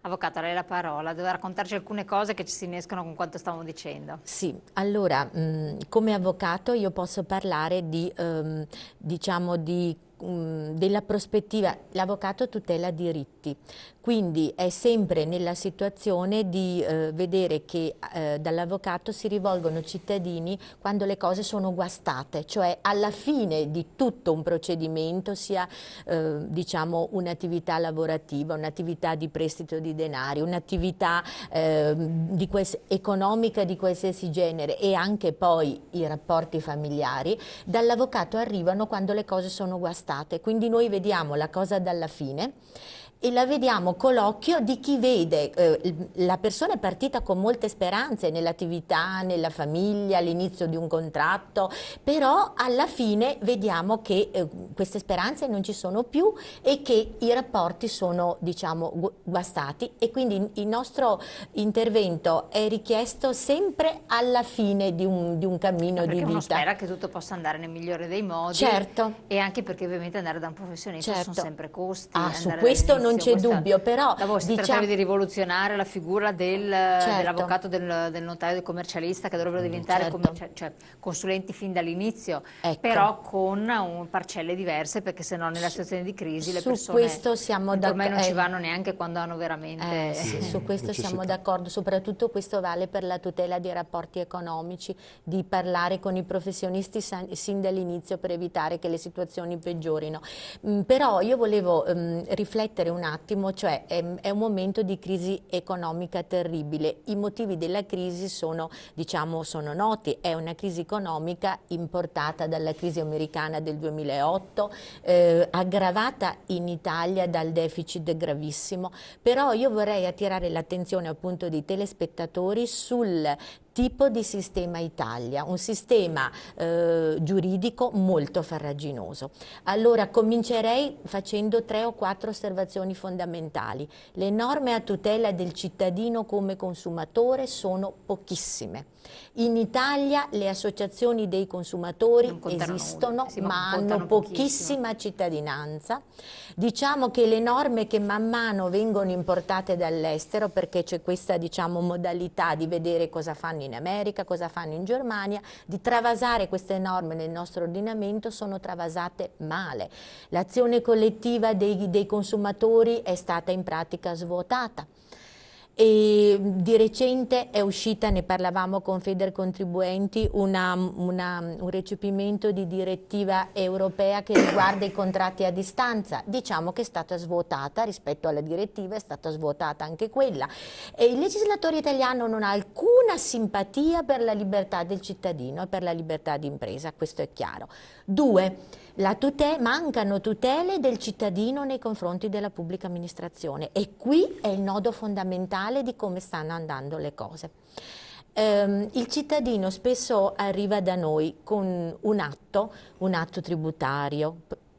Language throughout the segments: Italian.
Avvocato, a lei la parola, deve raccontarci alcune cose che ci si innescano con quanto stavamo dicendo. Sì, allora, come avvocato io posso parlare di, diciamo, della prospettiva, l'avvocato tutela diritti, quindi è sempre nella situazione di vedere che dall'avvocato si rivolgono cittadini quando le cose sono guastate, cioè alla fine di tutto un procedimento, sia diciamo un'attività lavorativa, un'attività di prestito di denari, un'attività economica di qualsiasi genere e anche poi i rapporti familiari, dall'avvocato arrivano quando le cose sono guastate, quindi noi vediamo la cosa dalla fine e la vediamo con l'occhio di chi vede, la persona è partita con molte speranze nell'attività, nella famiglia, all'inizio di un contratto, però alla fine vediamo che queste speranze non ci sono più e che i rapporti sono, diciamo, guastati, e quindi il nostro intervento è richiesto sempre alla fine di un cammino di Perché uno vita. spera che tutto possa andare nel migliore dei modi, Certo. e anche perché ovviamente andare da un professionista sono Certo. sempre costi, Ah, su andare questo non dall'inizio. c'è dubbio, però Da voi si trattavi di rivoluzionare la figura certo, dell'avvocato, del notaio, del commercialista, che dovrebbero diventare certo, cioè, consulenti fin dall'inizio, ecco, però con parcelle diverse, perché sennò nella su, situazione di crisi le su persone questo siamo ormai non ci d'accordo. vanno neanche quando hanno veramente Sì, su questo siamo d'accordo, soprattutto questo vale per la tutela dei rapporti economici, di parlare con i professionisti sin dall'inizio per evitare che le situazioni peggiorino. Però io volevo riflettere un attimo, cioè è un momento di crisi economica terribile, i motivi della crisi sono, diciamo, sono noti, è una crisi economica importata dalla crisi americana del 2008, aggravata in Italia dal deficit gravissimo. Però io vorrei attirare l'attenzione appunto dei telespettatori sul tipo di sistema Italia, un sistema giuridico molto farraginoso. Allora comincerei facendo 3 o 4 osservazioni fondamentali. Le norme a tutela del cittadino come consumatore sono pochissime. In Italia le associazioni dei consumatori esistono, sì, ma hanno contano pochissimo. pochissima cittadinanza. Diciamo che le norme che man mano vengono importate dall'estero, perché c'è questa, diciamo, modalità di vedere cosa fanno in America, cosa fanno in Germania, di travasare queste norme nel nostro ordinamento, sono travasate male. L'azione collettiva dei consumatori è stata in pratica svuotata. E di recente è uscita, ne parlavamo con Federcontribuenti, un recepimento di direttiva europea che riguarda i contratti a distanza. Diciamo che è stata svuotata rispetto alla direttiva, è stata svuotata anche quella. E il legislatore italiano non ha alcuna simpatia per la libertà del cittadino e per la libertà di impresa, questo è chiaro. 2. Mancano tutele del cittadino nei confronti della pubblica amministrazione, e qui è il nodo fondamentale di come stanno andando le cose. Il cittadino spesso arriva da noi con un atto tributario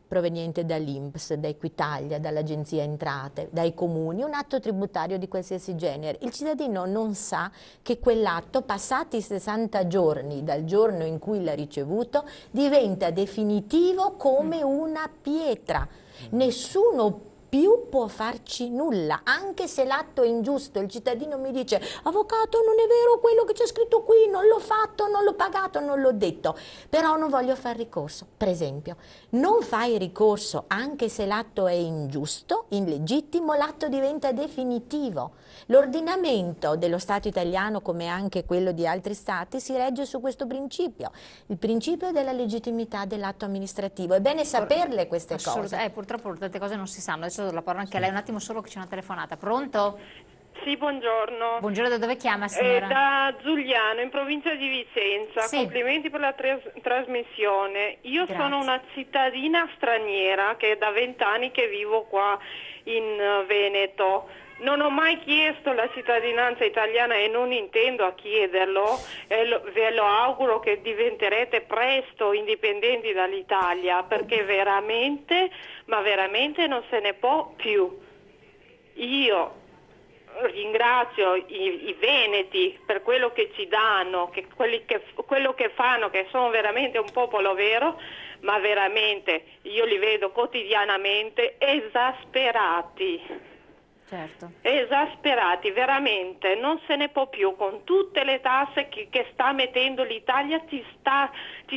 proveniente dall'INPS, da Equitalia, dall'Agenzia Entrate, dai comuni, un atto tributario di qualsiasi genere. Il cittadino non sa che quell'atto, passati 60 giorni dal giorno in cui l'ha ricevuto, diventa definitivo come una pietra. Nessuno più può farci nulla, anche se l'atto è ingiusto. Il cittadino mi dice: avvocato, non è vero quello che c'è scritto qui, non l'ho fatto, non l'ho pagato, non l'ho detto, però non voglio fare ricorso. Per esempio, non fai ricorso anche se l'atto è ingiusto, illegittimo, l'atto diventa definitivo. L'ordinamento dello Stato italiano, come anche quello di altri Stati, si regge su questo principio, il principio della legittimità dell'atto amministrativo. È bene saperle queste cose. Purtroppo tante cose non si sanno. Adesso do la parola anche a lei, un attimo solo che c'è una telefonata. Pronto? Sì, buongiorno. Buongiorno, da dove chiama, signora? Da Giuliano, in provincia di Vicenza. Sì. Complimenti per la trasmissione. Io Grazie. sono una cittadina straniera che è da 20 anni che vivo qua in Veneto. Non ho mai chiesto la cittadinanza italiana e non intendo a chiederlo, e ve lo auguro che diventerete presto indipendenti dall'Italia, perché veramente, ma veramente non se ne può più. Io ringrazio i veneti per quello che ci danno, quello che fanno, che sono veramente un popolo vero, ma veramente io li vedo quotidianamente esasperati. Certo. Esasperati, veramente, non se ne può più con tutte le tasse che sta mettendo l'Italia, ci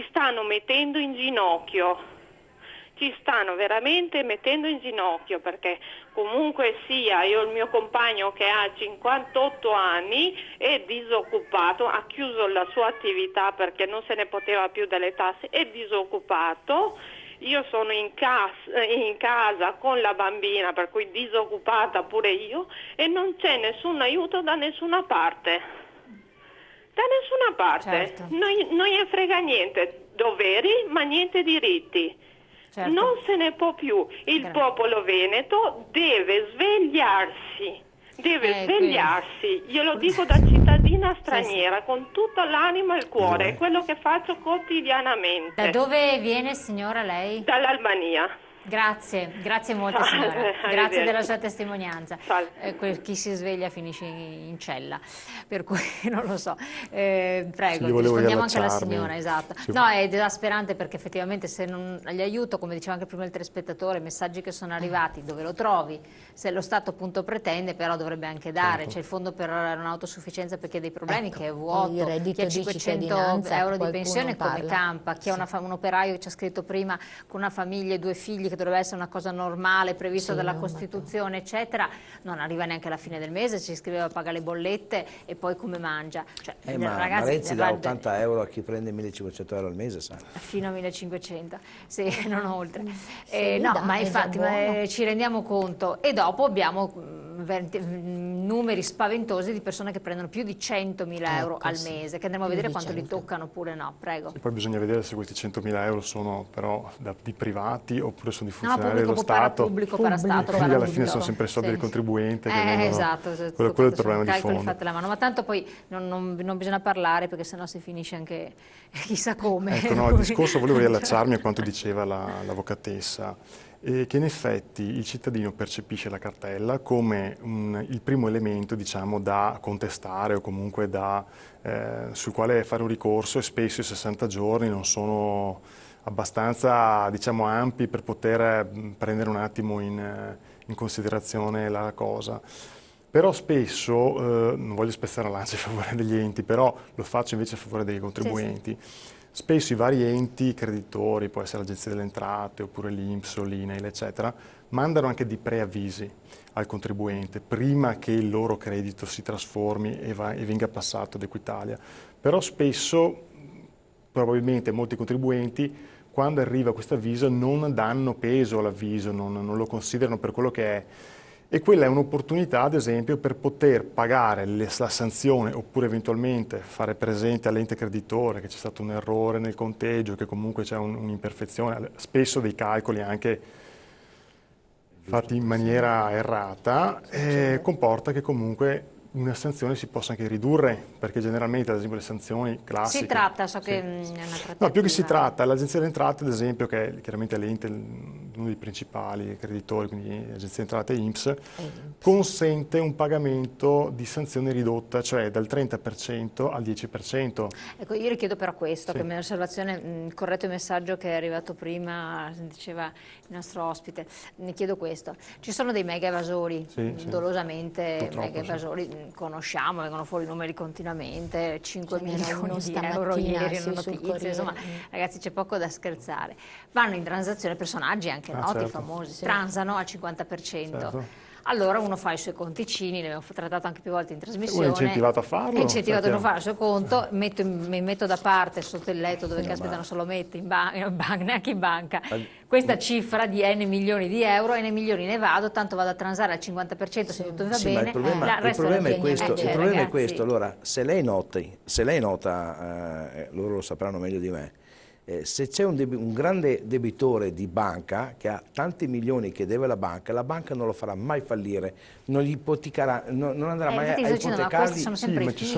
stanno mettendo in ginocchio. Ci stanno veramente mettendo in ginocchio, perché comunque sia, io il mio compagno che ha 58 anni è disoccupato, ha chiuso la sua attività perché non se ne poteva più delle tasse, è disoccupato. Io sono in casa con la bambina, per cui disoccupata pure io, e non c'è nessun aiuto da nessuna parte. Da nessuna parte. Certo. Non gli frega niente, doveri ma niente diritti. Certo. Non se ne può più. Il popolo veneto deve svegliarsi. Deve svegliarsi, io lo dico da cittadina straniera, con tutta l'anima e il cuore, è quello che faccio quotidianamente. Da dove viene, signora, lei? Dall'Albania. Grazie, grazie molte signora, grazie della sua testimonianza. Chi si sveglia finisce in cella, per cui non lo so. Prego, rispondiamo anche alla signora, esatto. No, è esasperante perché effettivamente se non gli aiuto, come diceva anche prima il telespettatore, messaggi che sono arrivati, dove lo trovi? Se lo Stato appunto pretende, però dovrebbe anche dare, c'è il fondo per un'autosufficienza perché ha dei problemi, che è vuoto, chi ha 500 euro di pensione come campa, chi ha un operaio che ci ha scritto prima con una famiglia e 2 figli che dovrebbe essere una cosa normale, prevista dalla Costituzione, eccetera, non arriva neanche alla fine del mese, ci scriveva paga le bollette e poi come mangia. Cioè, ma Renzi dà 80 euro a chi prende 1.500 euro al mese, sa? Fino a 1.500, sì, non oltre. Sì, no, ma infatti ci rendiamo conto, e dopo abbiamo numeri spaventosi di persone che prendono più di 100.000 euro al mese, che andremo a vedere quanto li toccano oppure no, prego. E poi bisogna vedere se questi 100.000 euro sono però di privati oppure sono di funzionari dello Stato. Pubblico, parastato, quindi alla fine sono sempre soldi del contribuente. Esatto, quello è il problema di fondo. Fate la mano, ma tanto poi non bisogna parlare perché sennò si finisce anche chissà come. Ecco, no, il discorso volevo riallacciarmi a quanto diceva l'avvocatessa. Che in effetti il cittadino percepisce la cartella come il primo elemento, diciamo, da contestare o comunque sul quale fare un ricorso, e spesso i 60 giorni non sono abbastanza, diciamo, ampi per poter prendere un attimo in considerazione la cosa. Però spesso, non voglio spezzare la lancia a favore degli enti, però lo faccio invece a favore dei contribuenti. Sì. Spesso i vari enti creditori, può essere l'Agenzia delle Entrate oppure l'INPS o l'INAIL, eccetera, mandano anche dei preavvisi al contribuente prima che il loro credito si trasformi e venga passato ad Equitalia. Però spesso, probabilmente molti contribuenti, quando arriva questo avviso non danno peso all'avviso, non lo considerano per quello che è. E quella è un'opportunità, ad esempio, per poter pagare la sanzione oppure eventualmente fare presente all'ente creditore che c'è stato un errore nel conteggio, che comunque c'è un'imperfezione, spesso dei calcoli anche fatti in maniera errata, comporta che comunque una sanzione si possa anche ridurre, perché generalmente, ad esempio, le sanzioni classiche... Si tratta, che è una trattativa. No, più che si tratta, l'Agenzia delle Entrate, ad esempio, che è chiaramente l'ente, uno dei principali creditori, quindi Agenzia delle Entrate e INPS, consente un pagamento di sanzione ridotta, cioè dal 30% al 10%. Ecco, io richiedo però questo, che è un'osservazione, corretto il messaggio che è arrivato prima, diceva il nostro ospite, ne chiedo questo. Ci sono dei mega evasori, dolosamente mega evasori, conosciamo, vengono fuori numeri continuamente, 5 milioni di euro ieri, notizie, insomma, ragazzi, c'è poco da scherzare. Vanno in transazione personaggi anche noti, famosi, transano al 50%. Allora uno fa i suoi conticini, ne abbiamo trattato anche più volte in trasmissione. Uno è incentivato a farlo. È incentivato a non fare il suo conto, mi metto da parte sotto il letto dove caspita non se lo mette, neanche in banca, questa cifra di N milioni di euro, N milioni ne vado, tanto vado a transare al 50% se tutto va bene. Il problema è questo, il problema è questo. Allora, se lei nota, loro lo sapranno meglio di me, se c'è un grande debitore di banca che ha tanti milioni che deve la banca non lo farà mai fallire, non gli ipotecherà, non andrà mai a ipotecarli,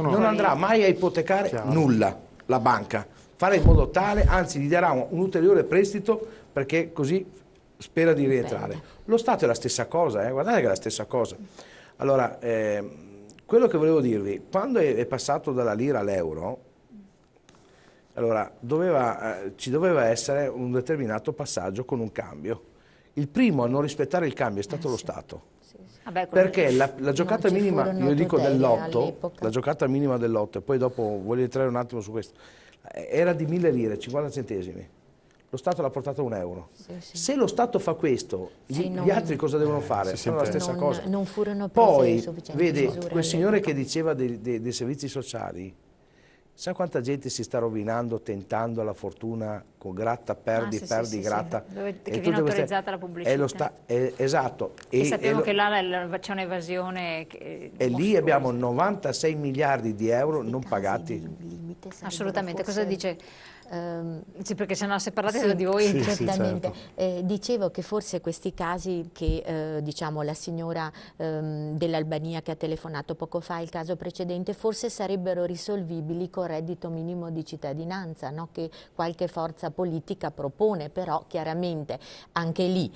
non andrà mai a ipotecare nulla la banca, farà in modo tale, anzi gli darà un ulteriore prestito perché così spera di rientrare. Lo Stato è la stessa cosa, guardate che è la stessa cosa. Allora, quello che volevo dirvi, quando è passato dalla lira all'euro, allora, ci doveva essere un determinato passaggio con un cambio. Il primo a non rispettare il cambio è stato lo Stato. perché la giocata minima, io dico dell'otto, la giocata minima dell'otto, e poi dopo voglio entrare un attimo su questo, era di 1000 lire, 50 centesimi. Lo Stato l'ha portato a €1. Se lo Stato fa questo, gli altri cosa devono fare? Fanno la stessa cosa. Non furono prese poi, sufficienti vede, misure quel signore che diceva dei servizi sociali, sa quanta gente si sta rovinando tentando la fortuna con gratta, perdi, gratta. Che viene autorizzata la pubblicità. Esatto. E sappiamo che là c'è un'evasione. E lì abbiamo 96 miliardi di euro non pagati. Assolutamente. Cosa dice? Sì, perché se no se parlate di voi. Certamente. Certo. Dicevo che forse questi casi che diciamo la signora dell'Albania che ha telefonato poco fa, il caso precedente, forse sarebbero risolvibili con reddito minimo di cittadinanza, no? Che qualche forza politica propone, però chiaramente anche lì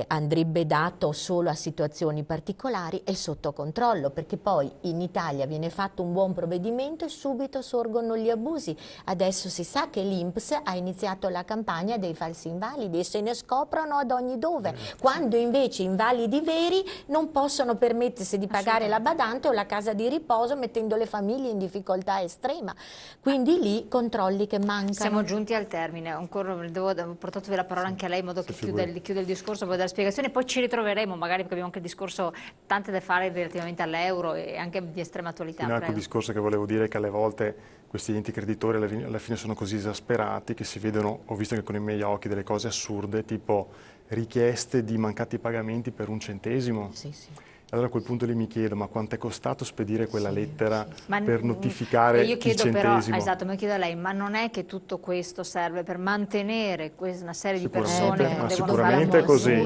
andrebbe dato solo a situazioni particolari e sotto controllo, perché poi in Italia viene fatto un buon provvedimento e subito sorgono gli abusi. Adesso si sa che l'INPS ha iniziato la campagna dei falsi invalidi e se ne scoprono ad ogni dove, quando invece invalidi veri non possono permettersi di pagare la badante o la casa di riposo, mettendo le famiglie in difficoltà estrema. Quindi lì controlli che mancano. Siamo giunti al termine, ancora ho portato la parola anche a lei in modo che chiuda il discorso, poi dare spiegazioni, poi ci ritroveremo magari perché abbiamo anche il discorso tante da fare relativamente all'euro e anche di estrema attualità. Il discorso che volevo dire è che alle volte questi enti creditori alla fine sono così esasperati che si vedono, ho visto anche con i miei occhi, delle cose assurde, tipo richieste di mancati pagamenti per 1 centesimo. Sì, sì. Allora a quel punto lì mi chiedo, ma quanto è costato spedire quella lettera per notificare il centesimo? Però, esatto, ma io chiedo a lei, ma non è che tutto questo serve per mantenere una serie di persone che non devono fare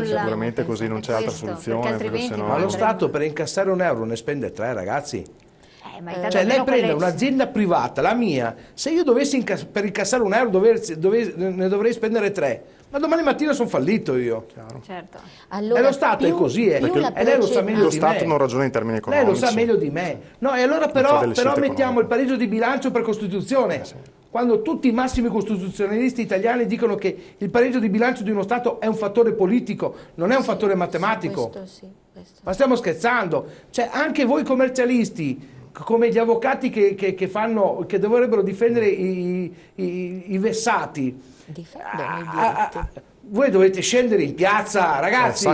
sicuramente così, non c'è altra soluzione. Ma lo Stato per incassare €1 ne spende 3, ragazzi. Cioè lei prende un'azienda privata, la mia, se io dovessi per incassare €1 ne dovrei spendere 3, ma domani mattina sono fallito io. Certo. Allora, e lo Stato è così, e lei lo sa meglio di me. Lo Stato non ragiona in termini economici. Lei lo sa meglio di me. No, e allora però mettiamo il pareggio di bilancio per Costituzione. Quando tutti i massimi costituzionalisti italiani dicono che il pareggio di bilancio di uno Stato è un fattore politico, non è un fattore matematico. Questo. Ma stiamo scherzando. Cioè, anche voi commercialisti, come gli avvocati che dovrebbero difendere i vessati, voi dovete scendere in piazza, ragazzi,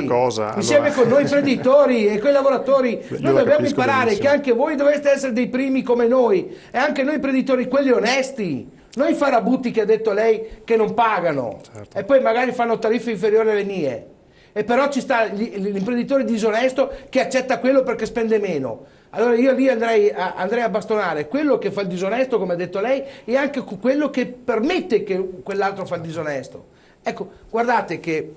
insieme con noi imprenditori e con i lavoratori. Noi dobbiamo imparare che anche voi dovete essere dei primi come noi, e anche noi imprenditori, quelli onesti, non i farabutti che ha detto lei che non pagano, e poi magari fanno tariffe inferiori alle mie, e però ci sta l'imprenditore disonesto che accetta quello perché spende meno. Allora io lì andrei a bastonare quello che fa il disonesto, come ha detto lei, e anche quello che permette che quell'altro fa il disonesto. Ecco, guardate che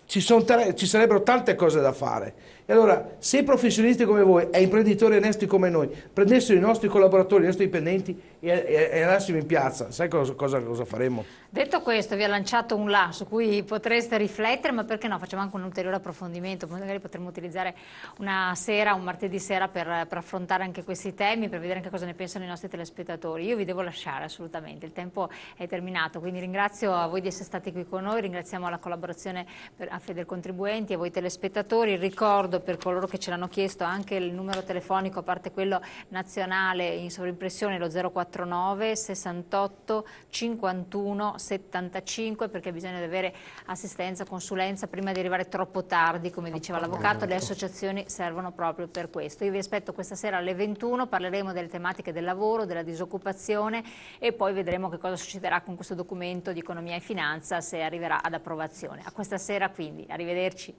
ci sarebbero tante cose da fare. E allora, se professionisti come voi e imprenditori onesti come noi prendessero i nostri collaboratori, i nostri dipendenti e andassimo in piazza, sai cosa faremmo? Detto questo, vi ho lanciato un là su cui potreste riflettere, ma perché no? Facciamo anche un ulteriore approfondimento, magari potremmo utilizzare una sera, un martedì sera per affrontare anche questi temi, per vedere anche cosa ne pensano i nostri telespettatori. Io vi devo lasciare assolutamente, il tempo è terminato, quindi ringrazio a voi di essere stati qui con noi, ringraziamo la collaborazione a Federcontribuenti e a voi telespettatori. Ricordo per coloro che ce l'hanno chiesto anche il numero telefonico, a parte quello nazionale in sovrimpressione, lo 049 68 51 75, perché bisogna avere assistenza, consulenza prima di arrivare troppo tardi, come diceva l'avvocato. Le associazioni servono proprio per questo. Io vi aspetto questa sera alle 21, parleremo delle tematiche del lavoro, della disoccupazione e poi vedremo che cosa succederà con questo documento di economia e finanza, se arriverà ad approvazione. A questa sera quindi, arrivederci.